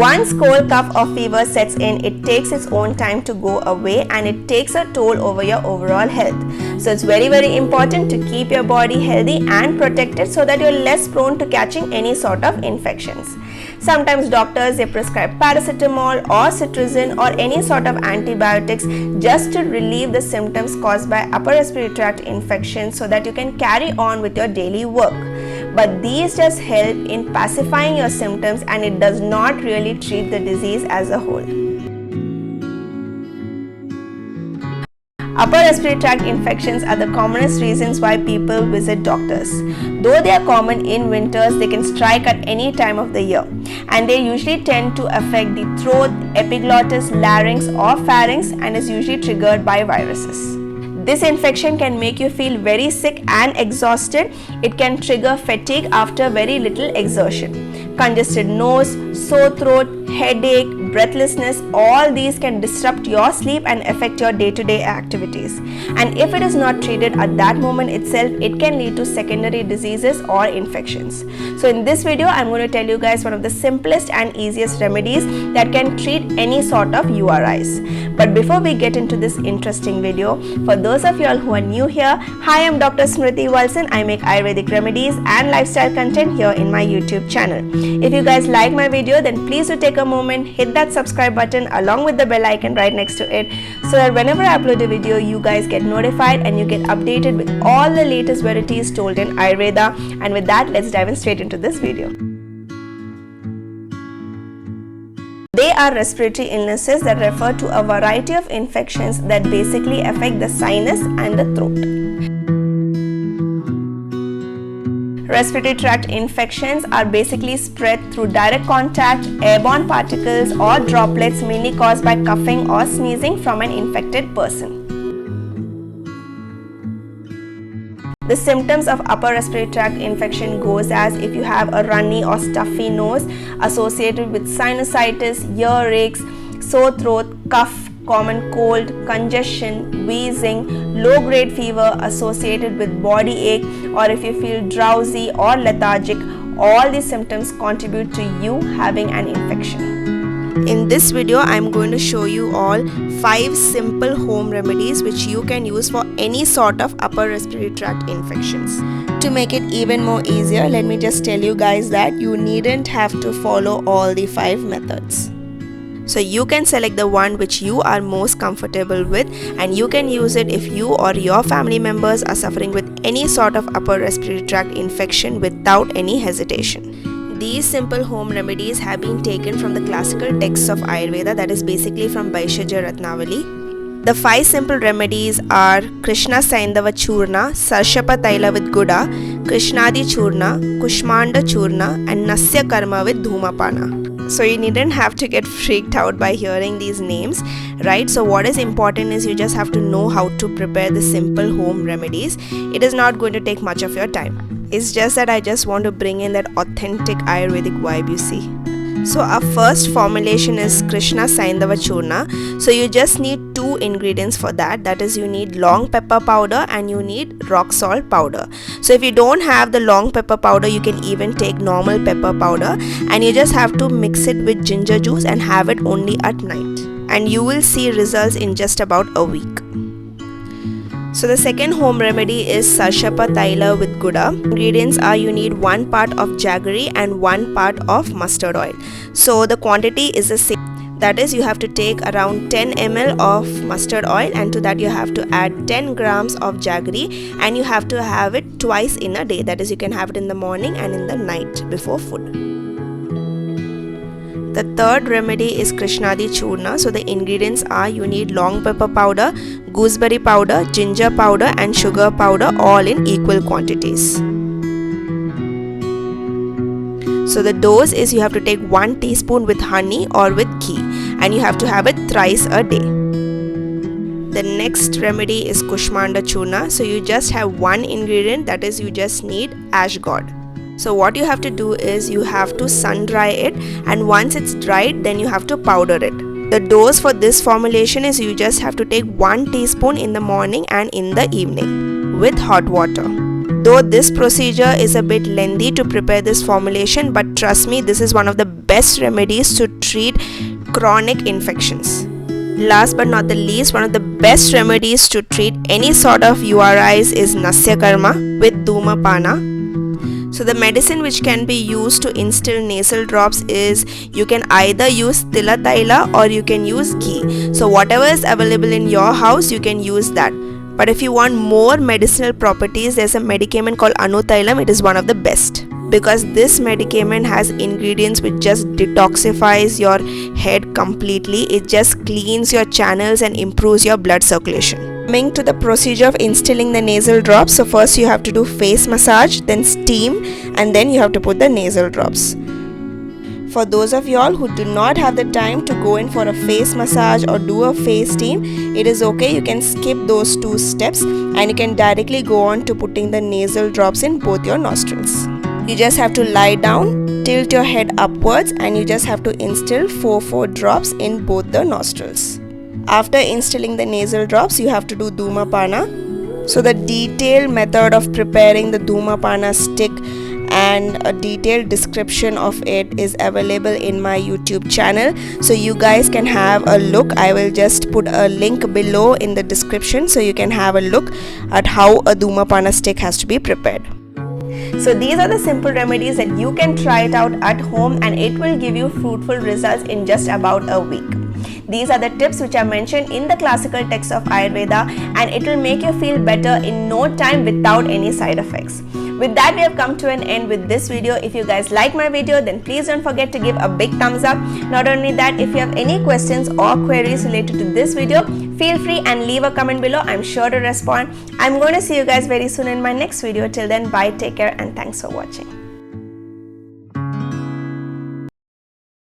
Once cold, cough or fever sets in, it takes its own time to go away and it takes a toll over your overall health. So it's very important to keep your body healthy and protected so that you're less prone to catching any sort of infections. Sometimes doctors, they prescribe paracetamol or cetirizine or any sort of antibiotics just to relieve the symptoms caused by upper respiratory tract infections so that you can carry on with your daily work. But these just help in pacifying your symptoms and it does not really treat the disease as a whole. Upper respiratory tract infections are the commonest reasons why people visit doctors. Though they are common in winters, they can strike at any time of the year, and they usually tend to affect the throat, epiglottis, larynx or pharynx and is usually triggered by viruses. This infection can make you feel very sick and exhausted. It can trigger fatigue after very little exertion. Congested nose, sore throat, headache, breathlessness, all these can disrupt your sleep and affect your day-to-day activities. And if it is not treated at that moment itself, it can lead to secondary diseases or infections. So in this video, I'm going to tell you guys one of the simplest and easiest remedies that can treat any sort of URIs. But before we get into this interesting video, for those of y'all who are new here, hi, I'm Dr. Smriti Walson. I make Ayurvedic remedies and lifestyle content here in my YouTube channel. If you guys like my video, then please do take a moment, hit that subscribe button along with the bell icon right next to it so that whenever I upload a video, you guys get notified and you get updated with all the latest verities told in Ayurveda. And with that, let's dive in straight into this video. They are respiratory illnesses that refer to a variety of infections that basically affect the sinus and the throat. Respiratory tract infections are basically spread through direct contact, airborne particles or droplets mainly caused by coughing or sneezing from an infected person. The symptoms of upper respiratory tract infection goes as if you have a runny or stuffy nose associated with sinusitis, earaches, sore throat, cough, common cold, congestion, wheezing, low-grade fever associated with body ache, or if you feel drowsy or lethargic, all these symptoms contribute to you having an infection. In this video, I'm going to show you all 5 simple home remedies which you can use for any sort of upper respiratory tract infections. To make it even more easier, let me just tell you guys that you needn't have to follow all the 5 methods. So you can select the one which you are most comfortable with and you can use it if you or your family members are suffering with any sort of upper respiratory tract infection without any hesitation. These simple home remedies have been taken from the classical texts of Ayurveda, that is basically from Bhaishya Ratnavali. The 5 simple remedies are Krishna Saindava Churna, Sarshapa Taila with Guda, Krishnadi Churna, Kushmanda Churna and Nasya Karma with Dhumapana. So you needn't have to get freaked out by hearing these names, right? So what is important is you just have to know how to prepare the simple home remedies. It is not going to take much of your time. It's just that I just want to bring in that authentic Ayurvedic vibe, you see. So our first formulation is Krishna Saindava Churna. So you just need 2 ingredients for that. That is, you need long pepper powder and you need rock salt powder. So if you don't have the long pepper powder, you can even take normal pepper powder and you just have to mix it with ginger juice and have it only at night. And you will see results in just about a week. So the second home remedy is Sarshapa Taila with Guda. Ingredients are you need 1 part of jaggery and 1 part of mustard oil. So the quantity is the same. That is, you have to take around 10 ml of mustard oil and to that you have to add 10 grams of jaggery and you have to have it twice in a day. That is, you can have it in the morning and in the night before food. The third remedy is Krishnadi Churna. So the ingredients are you need long pepper powder, gooseberry powder, ginger powder and sugar powder all in equal quantities. So the dose is you have to take 1 teaspoon with honey or with ghee and you have to have it thrice a day. The next remedy is Kushmanda Churna. So you just have 1 ingredient, that is you just need ash gourd. So what you have to do is you have to sun dry it and once it's dried then you have to powder it. The dose for this formulation is you just have to take 1 teaspoon in the morning and in the evening with hot water. Though this procedure is a bit lengthy to prepare this formulation, but trust me, this is one of the best remedies to treat chronic infections. Last but not the least, one of the best remedies to treat any sort of URIs is Nasya Karma with Dhumapana. So the medicine which can be used to instill nasal drops is, you can either use Tila Taila or you can use ghee. So whatever is available in your house, you can use that. But if you want more medicinal properties, there's a medicament called Anutailam. It is one of the best, because this medicament has ingredients which just detoxifies your head completely. It just cleans your channels and improves your blood circulation. Coming to the procedure of instilling the nasal drops, so first you have to do face massage, then steam, and then you have to put the nasal drops. For those of y'all who do not have the time to go in for a face massage or do a face steam, it is okay, you can skip those 2 steps and you can directly go on to putting the nasal drops in both your nostrils. You just have to lie down, tilt your head upwards, and you just have to instill 4 drops in both the nostrils. After instilling the nasal drops, you have to do Dhumapana. So the detailed method of preparing the Dhumapana stick and a detailed description of it is available in my YouTube channel, so you guys can have a look. I will just put a link below in the description so you can have a look at how a Dhumapana stick has to be prepared. So these are the simple remedies that you can try it out at home, and it will give you fruitful results in just about a week. These are the tips which are mentioned in the classical text of Ayurveda, and it will make you feel better in no time without any side effects. With that, we have come to an end with this video. If you guys like my video, then please don't forget to give a big thumbs up. Not only that, if you have any questions or queries related to this video, feel free and leave a comment below. I'm sure to respond. I'm going to see you guys very soon in my next video. Till then, bye, take care, and thanks for watching.